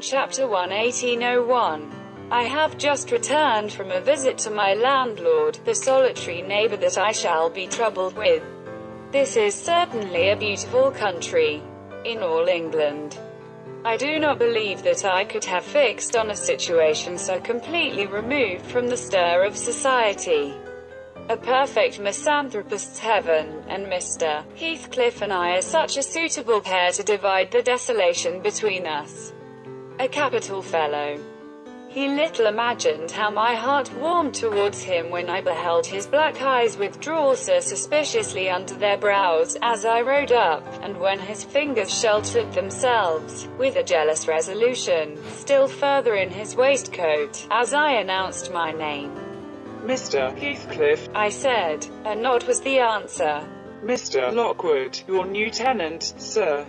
Chapter 1, 1801. I have just returned from a visit to my landlord, the solitary neighbor that I shall be troubled with. This is certainly a beautiful country. In all England, I do not believe that I could have fixed on a situation so completely removed from the stir of society. A perfect misanthropist's heaven, and Mr. Heathcliff and I are such a suitable pair to divide the desolation between us. A capital fellow. He little imagined how my heart warmed towards him when I beheld his black eyes withdraw so suspiciously under their brows, as I rode up, and when his fingers sheltered themselves, with a jealous resolution, still further in his waistcoat, as I announced my name. "Mr. Heathcliff," I said. A nod was the answer. "Mr. Lockwood, your new tenant, sir.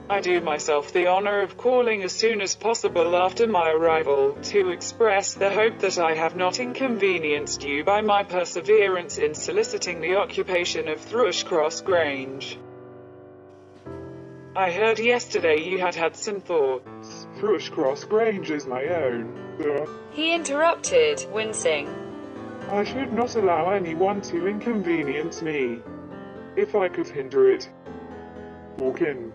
I do myself the honor of calling as soon as possible after my arrival, to express the hope that I have not inconvenienced you by my perseverance in soliciting the occupation of Thrushcross Grange. I heard yesterday you had had some thoughts." Thrushcross Grange is my own, sir. He interrupted, wincing. I should not allow anyone to inconvenience me, if I could hinder it. Walk in.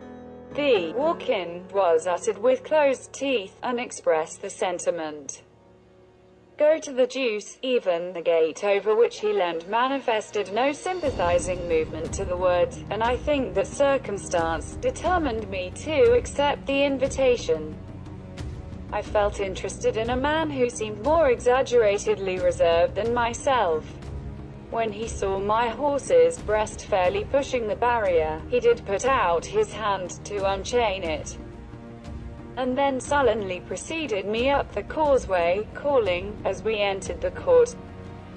The walk-in was uttered with closed teeth, and expressed the sentiment. Go to the deuce. Even the gate over which he leaned manifested no sympathizing movement to the words, and I think that circumstance determined me to accept the invitation. I felt interested in a man who seemed more exaggeratedly reserved than myself. When he saw my horse's breast fairly pushing the barrier, he did put out his hand to unchain it, and then sullenly preceded me up the causeway, calling, as we entered the court,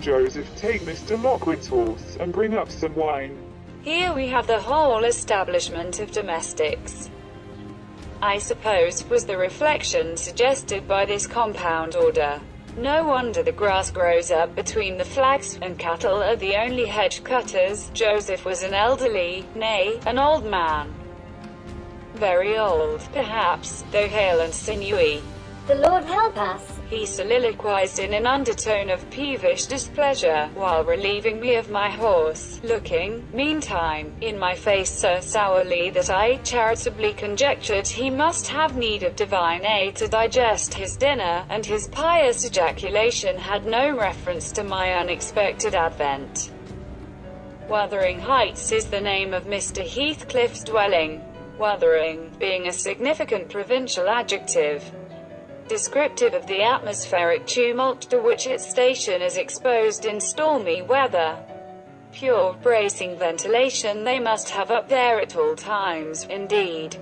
"Joseph, take Mr. Lockwood's horse, and bring up some wine." Here we have the whole establishment of domestics. I suppose, was the reflection suggested by this compound order. No wonder the grass grows up between the flags, and cattle are the only hedge cutters. Joseph was an elderly, nay, an old man. Very old, perhaps, though hale and sinewy. "The Lord help us!" he soliloquized in an undertone of peevish displeasure, while relieving me of my horse, looking, meantime, in my face so sourly that I charitably conjectured he must have need of divine aid to digest his dinner, and his pious ejaculation had no reference to my unexpected advent. Wuthering Heights is the name of Mr. Heathcliff's dwelling. Wuthering, being a significant provincial adjective, descriptive of the atmospheric tumult to which its station is exposed in stormy weather. Pure, bracing ventilation they must have up there at all times, indeed.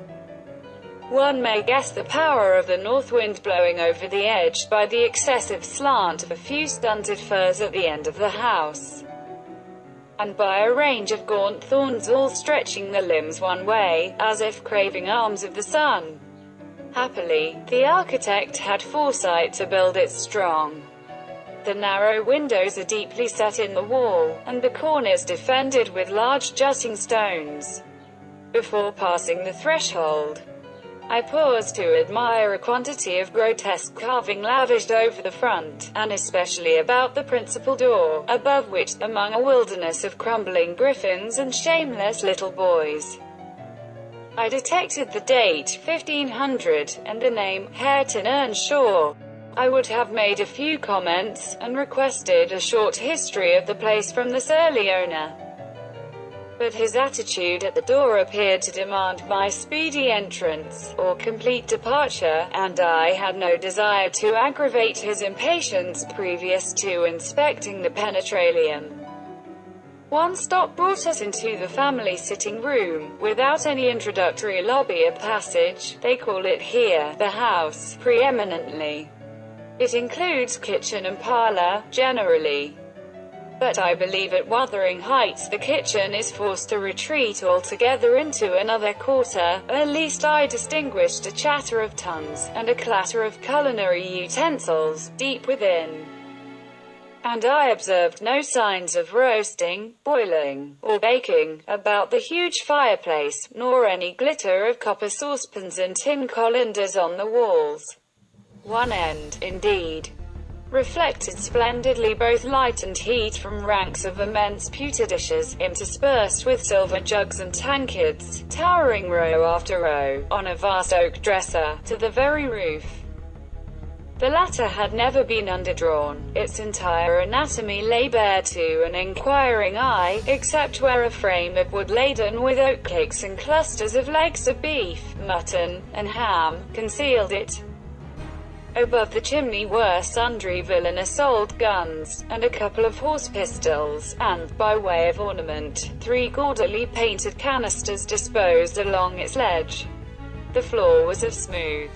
One may guess the power of the north wind blowing over the edge by the excessive slant of a few stunted firs at the end of the house, and by a range of gaunt thorns all stretching the limbs one way, as if craving arms of the sun. Happily, the architect had foresight to build it strong. The narrow windows are deeply set in the wall, and the corners defended with large jutting stones. Before passing the threshold, I paused to admire a quantity of grotesque carving lavished over the front, and especially about the principal door, above which, among a wilderness of crumbling griffins and shameless little boys, I detected the date, 1500, and the name, Hareton Earnshaw. I would have made a few comments, and requested a short history of the place from this early owner, but his attitude at the door appeared to demand my speedy entrance, or complete departure, and I had no desire to aggravate his impatience previous to inspecting the penetralium. One stop brought us into the family sitting room, without any introductory lobby or passage. They call it here, the house, preeminently. It includes kitchen and parlor, generally. But I believe at Wuthering Heights the kitchen is forced to retreat altogether into another quarter. At least I distinguished a chatter of tongues, and a clatter of culinary utensils, deep within. and I observed no signs of roasting, boiling, or baking about the huge fireplace, nor any glitter of copper saucepans and tin colanders on the walls. One end, indeed, reflected splendidly both light and heat from ranks of immense pewter dishes, interspersed with silver jugs and tankards, towering row after row, on a vast oak dresser, to the very roof. The latter had never been underdrawn, its entire anatomy lay bare to an inquiring eye, except where a frame of wood laden with oatcakes and clusters of legs of beef, mutton, and ham, concealed it. Above the chimney were sundry villainous old guns, and a couple of horse pistols, and, by way of ornament, 3 gaudily painted canisters disposed along its ledge. The floor was of smooth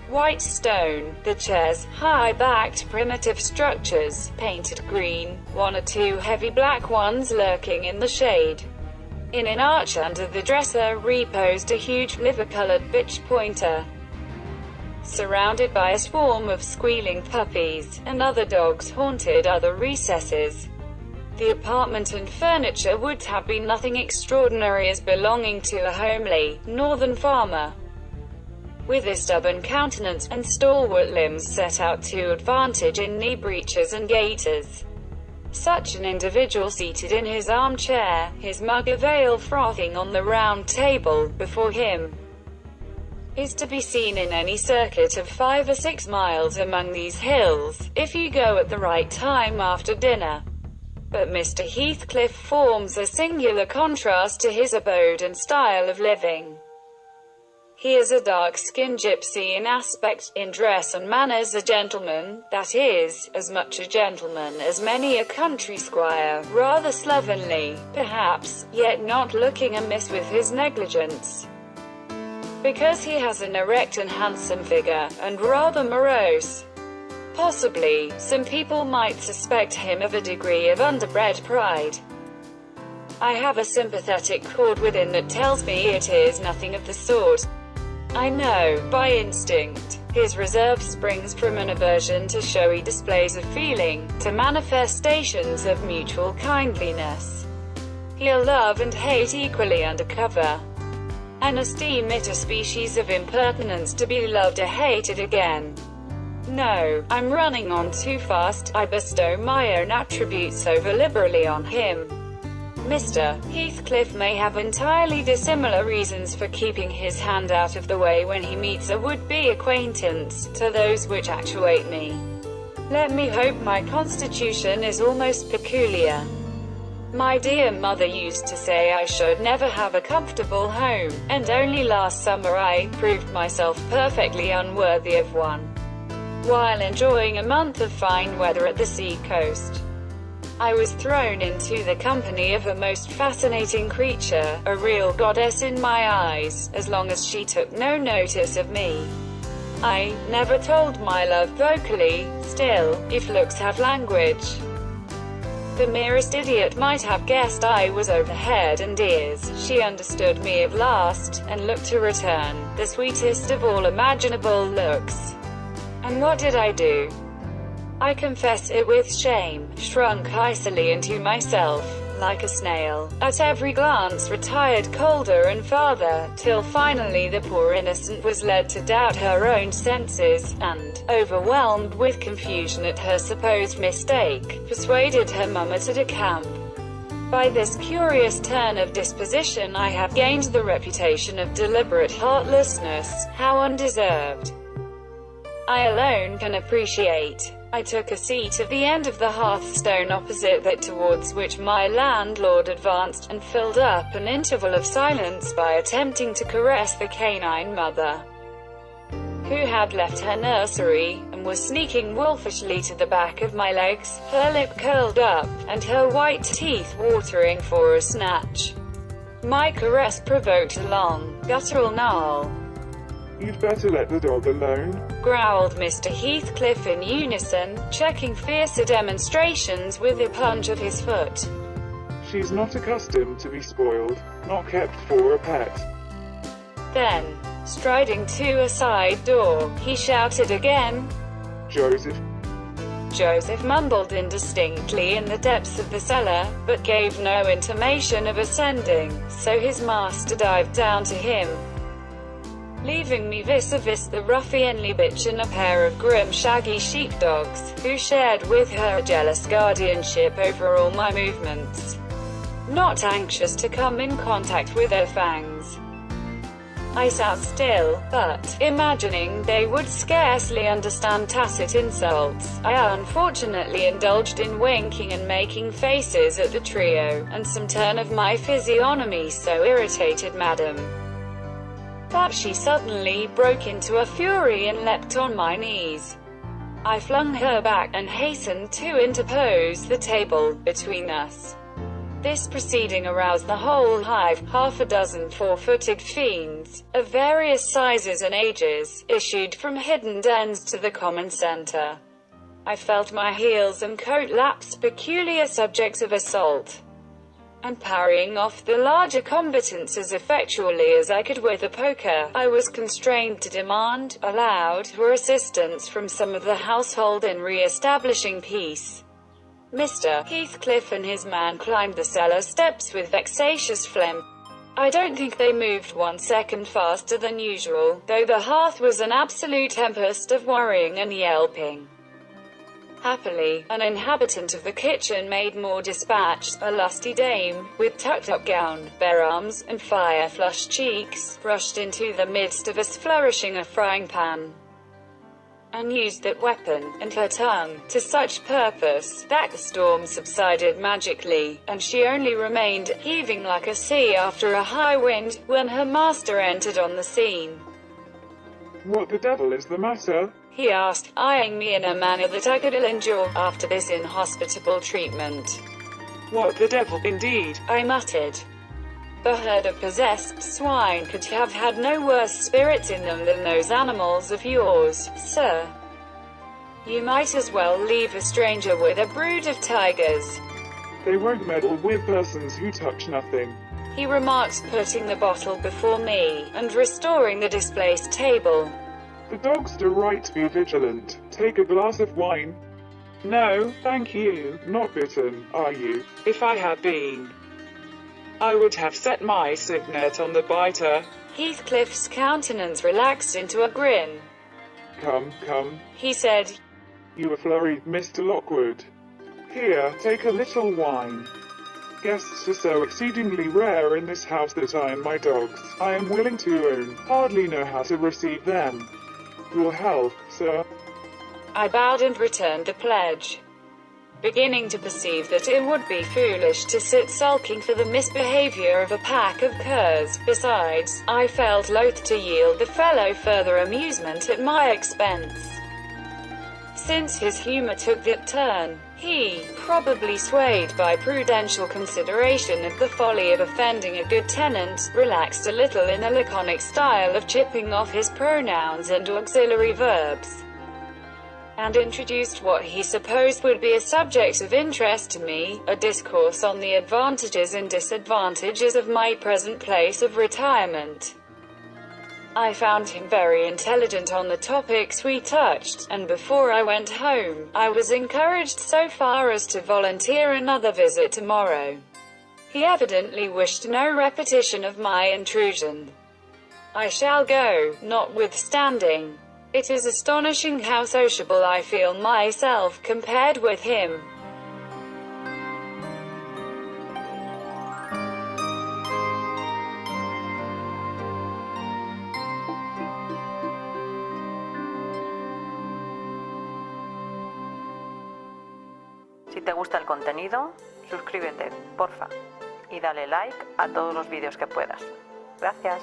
white stone, the chairs, high-backed primitive structures, painted green, 1 or 2 heavy black ones lurking in the shade. In an arch under the dresser reposed a huge liver-colored bitch pointer, surrounded by a swarm of squealing puppies, and other dogs haunted other recesses. The apartment and furniture would have been nothing extraordinary as belonging to a homely, northern farmer, with a stubborn countenance, and stalwart limbs set out to advantage in knee breeches and gaiters. Such an individual seated in his armchair, his mug of ale frothing on the round table before him, is to be seen in any circuit of 5 or 6 miles among these hills, if you go at the right time after dinner. But Mr. Heathcliff forms a singular contrast to his abode and style of living. He is a dark-skinned gypsy in aspect, in dress and manners a gentleman, that is, as much a gentleman as many a country squire, rather slovenly, perhaps, yet not looking amiss with his negligence, because he has an erect and handsome figure, and rather morose. Possibly, some people might suspect him of a degree of underbred pride. I have a sympathetic chord within that tells me it is nothing of the sort. I know, by instinct, his reserve springs from an aversion to showy displays of feeling, to manifestations of mutual kindliness. He'll love and hate equally under cover, and esteem it a species of impertinence to be loved or hated again. No, I'm running on too fast, I bestow my own attributes over liberally on him. Mr. Heathcliff may have entirely dissimilar reasons for keeping his hand out of the way when he meets a would-be acquaintance, to those which actuate me. Let me hope my constitution is almost peculiar. My dear mother used to say I should never have a comfortable home, and only last summer I proved myself perfectly unworthy of one, while enjoying a month of fine weather at the sea-coast. I was thrown into the company of a most fascinating creature, a real goddess in my eyes, as long as she took no notice of me. I never told my love vocally, still, if looks have language, the merest idiot might have guessed I was over head and ears. She understood me at last, and looked to return, the sweetest of all imaginable looks. And what did I do? I confess it with shame, shrunk icily into myself, like a snail, at every glance retired colder and farther, till finally the poor innocent was led to doubt her own senses, and, overwhelmed with confusion at her supposed mistake, persuaded her mamma to decamp. By this curious turn of disposition I have gained the reputation of deliberate heartlessness, how undeserved I alone can appreciate. I took a seat at the end of the hearthstone opposite that towards which my landlord advanced, and filled up an interval of silence by attempting to caress the canine mother, who had left her nursery, and was sneaking wolfishly to the back of my legs, her lip curled up, and her white teeth watering for a snatch. My caress provoked a long, guttural snarl. "You'd better let the dog alone," growled Mr. Heathcliff in unison, checking fiercer demonstrations with a plunge of his foot. "She's not accustomed to be spoiled, not kept for a pet." Then, striding to a side door, he shouted again, "Joseph, Joseph mumbled indistinctly in the depths of the cellar, but gave no intimation of ascending, so his master dived down to him, leaving me vis-a-vis the ruffianly bitch and a pair of grim shaggy sheepdogs, who shared with her a jealous guardianship over all my movements, not anxious to come in contact with their fangs. I sat still, but, imagining they would scarcely understand tacit insults, I unfortunately indulged in winking and making faces at the trio, and some turn of my physiognomy so irritated Madame that she suddenly broke into a fury and leapt on my knees. I flung her back, and hastened to interpose the table between us. This proceeding aroused the whole hive. Half a dozen four-footed fiends, of various sizes and ages, issued from hidden dens to the common center. I felt my heels and coat laps peculiar subjects of assault, and parrying off the larger combatants as effectually as I could with a poker, I was constrained to demand, aloud, for assistance from some of the household in re-establishing peace. Mr. Heathcliff and his man climbed the cellar steps with vexatious phlegm. I don't think they moved 1 second faster than usual, though the hearth was an absolute tempest of worrying and yelping. Happily, an inhabitant of the kitchen maid more dispatched, a lusty dame, with tucked-up gown, bare arms, and fire-flushed cheeks, rushed into the midst of us flourishing a frying-pan, and used that weapon, and her tongue, to such purpose, that the storm subsided magically, and she only remained, heaving like a sea after a high wind, when her master entered on the scene. What the devil is the matter? He asked, eyeing me in a manner that I could ill endure, after this inhospitable treatment. What the devil, indeed? I muttered. The herd of possessed swine could have had no worse spirits in them than those animals of yours, sir. You might as well leave a stranger with a brood of tigers. They won't meddle with persons who touch nothing, he remarked, putting the bottle before me, and restoring the displaced table. The dogs do right to be vigilant. Take a glass of wine. No, thank you. Not bitten, are you? If I had been, I would have set my signet on the biter. Heathcliff's countenance relaxed into a grin. Come, he said. You are flurried, Mr. Lockwood. Here, take a little wine. Guests are so exceedingly rare in this house that I and my dogs, I am willing to own, hardly know how to receive them. Your health, sir. I bowed and returned the pledge, beginning to perceive that it would be foolish to sit sulking for the misbehavior of a pack of curs. Besides, I felt loath to yield the fellow further amusement at my expense. Since his humor took that turn, he, probably swayed by prudential consideration of the folly of offending a good tenant, relaxed a little in a laconic style of chipping off his pronouns and auxiliary verbs, and introduced what he supposed would be a subject of interest to me, a discourse on the advantages and disadvantages of my present place of retirement. I found him very intelligent on the topics we touched, and before I went home, I was encouraged so far as to volunteer another visit tomorrow. He evidently wished no repetition of my intrusion. I shall go, notwithstanding. It is astonishing how sociable I feel myself compared with him. Si te gusta el contenido, suscríbete, porfa, y dale like a todos los vídeos que puedas. Gracias.